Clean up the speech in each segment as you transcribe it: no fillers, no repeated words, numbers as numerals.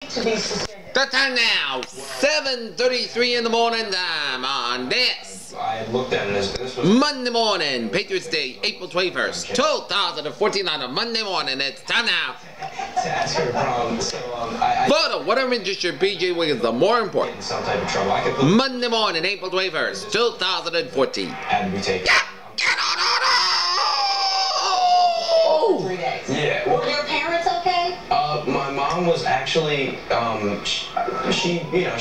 The time now, 7:33 in the morning time on this Monday morning, Patriots Day, April 21st, 2014 on a Monday morning. It's time now. Photo, whatever interest your PJ Wiggins, the more important. Monday morning, April 21st, 2014. Yeah. Were your parents okay? My mom was actually, she had to be a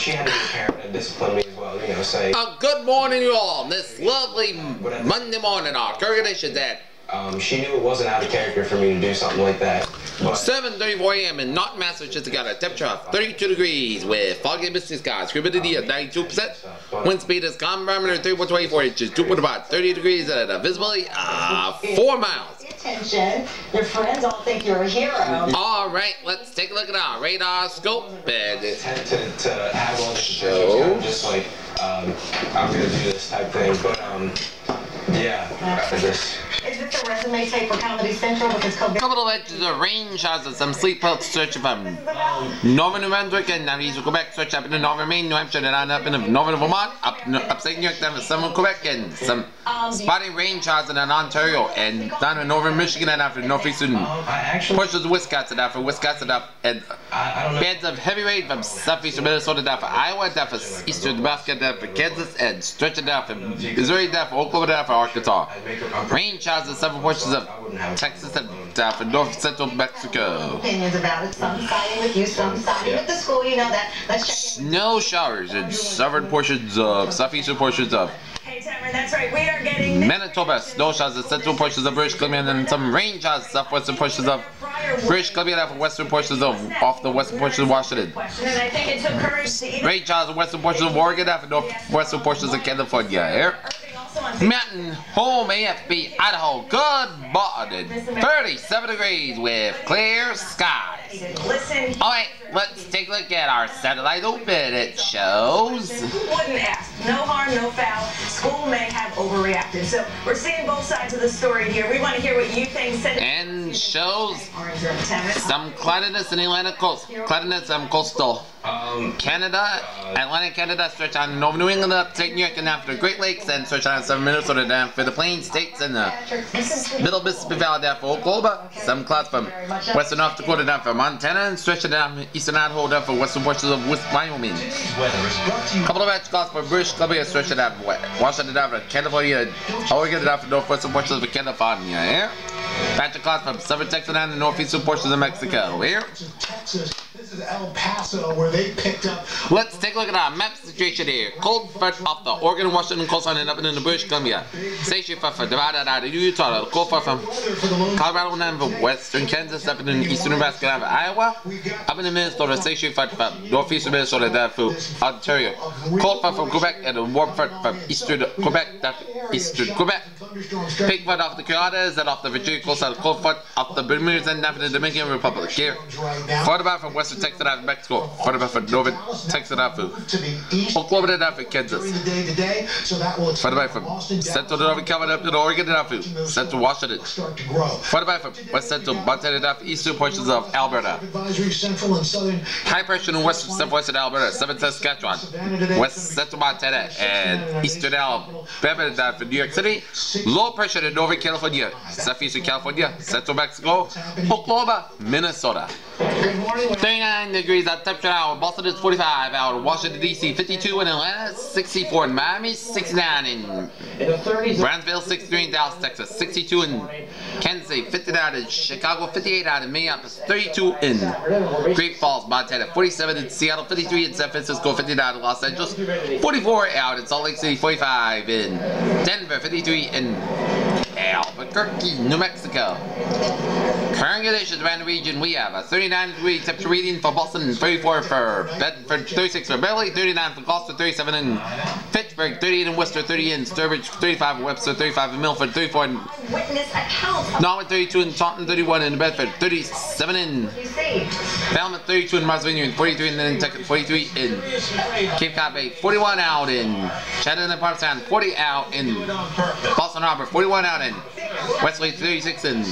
parent and discipline me as well, say. Good morning, you all. This lovely Monday morning, our congregation that. She knew it wasn't out of character for me to do something like that. 7:34 a.m. in Norton, Massachusetts, got a temperature of 32 degrees with foggy misty skies, humidity of 92%, wind speed is calm, barometer 3.24 inches, 2.5, 30 degrees, and a visibility of 4 miles. Attention, your friends all think you're a hero. All right, let's take a look at our radar scope. And to have all this show, I'm just like, I'm gonna do this type thing, but yeah. Is this a resume tape for Comedy Central? Because couple of edges of rain showers and some sleep out search from northern New Brunswick and now east of Quebec, search up in northern Maine, New Hampshire, and on up in northern Vermont, upstate New York, down to southern Quebec, and some spotty rain showers in Ontario, and down in northern Michigan, and after northeastern portions of Wisconsin, after Wisconsin up, and bands of heavy rain from southeastern Minnesota, down for Iowa, down for eastern Nebraska, down for Kansas, and stretching down from Missouri, down for Oklahoma, down for Arkansas. Rain showers in several portions of Texas and down for north central Mexico. Opinions about it, some siding with you, some siding with the school, you know that. Let's check in. Snow showers in southern portions of southeastern portions of that's right, we are getting Manitoba, snow showers in central portions of British Columbia, and some rain showers in southwestern portions of British Columbia, and western portions of off the western portions of Washington. Rain showers in western portions of Oregon, and northwestern portions of California. Here. Mountain Home, AFB, Idaho, good morning, 37 degrees with clear skies. Alright, let's take a look at our satellite open. It shows. Who wouldn't ask? No harm, no foul. School may have overreacted. So we're seeing both sides of the story here. We want to hear what you think. And shows some cloudiness in the Atlantic coast. Cloudiness on coastal Canada, Atlantic Canada, stretch on Northern New England, upstate New York, and after the Great Lakes, and stretch on southern Minnesota, down for the Plains States, and the middle Mississippi Valley, down for Oklahoma. Some clouds from western North Dakota, down for Montana, and stretching down eastern Idaho, down for western portions of Wyoming. Couple of edge clouds for British Columbia, stretching down for Washington, down for California, Oregon, down for northwestern portions of California. Here. Patch of clouds from southern Texas and the northeastern portions of Mexico. Here. This is El Paso, where they picked up. Let's take a look at our map situation here. Cold front off the Oregon, Washington coastline and up into the British Columbia. Station front from Nevada out of Utah. Cold front from Colorado and from western Kansas up into eastern Nebraska and Iowa. Up into Minnesota. Station front from northeastern Minnesota down to Ontario. Cold front from Quebec and a warm front from eastern Quebec down to eastern Quebec. Big front off the Carolinas and off the Virginia coastline. Cold front off the Bermudas and down to the Dominican Republic. Here. Further back from western Texas out of Mexico. Further back from northern Texas out of Oklahoma and out of Kansas. Further back from central to northern California up to the Oregon and out of central Washington. Further back from west central Montana and out eastern portions of Alberta. High pressure in western southwestern Alberta, southern Saskatchewan, west central Montana, and eastern Alabama and out of New York City. Low pressure in northern California, southeastern California, central Mexico, Oklahoma, Minnesota. 39 degrees at temperature hour. Boston is 45 out. Washington D.C. 52 in Atlanta, 64 in Miami, 69 in Brownsville, 63 in Dallas, Texas, 62 in Kansas City, 59 in Chicago, 58 out in Minneapolis, 32 in Great Falls, Montana, 47 in Seattle, 53 in San Francisco, 59 in Los Angeles, 44 out in Salt Lake City, 45 in Denver, 53 in Albuquerque, New Mexico. Current conditions around the region, we have a 39 degree temperature reading for Boston, 34 for Bedford, 36 for Beverly, 39 for Gloucester, 37 in Pittsburgh, 38 in Worcester, 30 in Sturbridge, 35 in Webster, 35 in Milford, 34 in Norwood, 32 in Taunton, 31 in Bedford, 37 in Falmouth, 32 in Mars Vineyard, 43 in Nantucket, 43 in Cape Cod Bay, 41 out in Chattanooga and Parmesan, 40 out in Boston Harbor, 41 out in Wesley, 36 in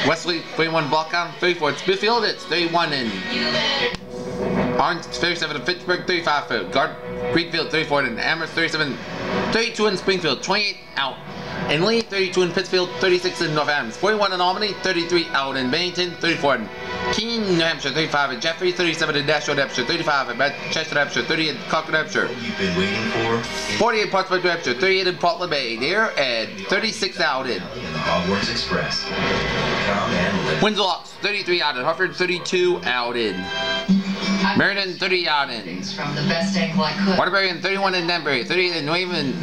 Wesley, 21 Blocktown, 34 in Smithfield, it's 31 in Orange 37 in Pittsburgh, 35 for Greenfield, 34 in Amherst, 32 in Springfield, 28 out in Lee, 32 in Pittsfield, 36 in North Adams, 41 in Albany, 33 out in Bennington, 34 in Keene, New Hampshire, 35 in Jeffrey, 37 in Nashville, New Hampshire, 35 in Manchester, New Hampshire, 30 in Concord, New Hampshire, 40 in Portsmouth, New Hampshire, 38 in Portland Bay there, and 36 out in Hogwarts Express. Come and live. Windsor Locks, 33 out in Hartford, 32 out in Meriden, 30 out in From the best angle I could. Waterbury, and 31 in Danbury, 38 in New Haven,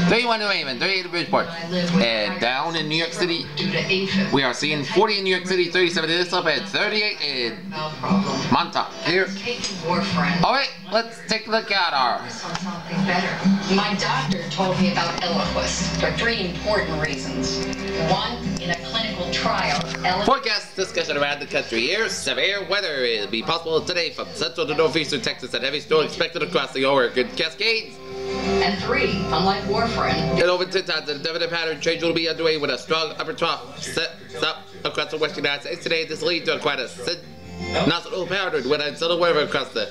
31 in New Haven, 38 in Bridgeport, and down in New York City, Due to AFib. we are seeing 40 in New York City, 37 in Islip, and 38 in No problem. Montauk. Here. Kate's boyfriend. Alright, let's take a look at our On something better. My doctor told me about Eliquis for 3 important reasons. 1, in a clinical trial, forecast discussion around the country here. Severe weather will be possible today from central to northeastern Texas, and heavy snow expected across the Oregon Cascades. and 3, unlike warfarin. And over 10 times, the definite pattern change will be underway with a strong upper trough set up across the western United States today. This leads to quite a national pattern with unsettled weather across the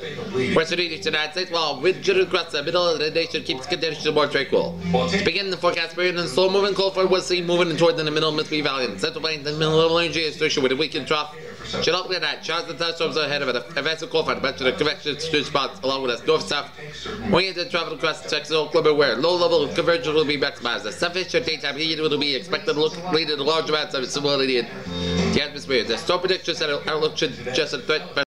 western United States, while wind across the middle of the nation keeps conditions more tranquil. To begin the forecast period, and slow moving cold front was seen moving toward the middle of Mississippi Valley and central plains and middle level energy associated with a weakened trough. Should open at night. Showers and thunderstorms ahead of it. Advancing cold front, much of the convection spots along with us north-south. Oriented travel across Texas, Oklahoma, where low level of convergence will be maximized. The sufficient daytime heat will be expected to lead to large amounts of stability in the atmosphere. The storm prediction center outlook should just a threat.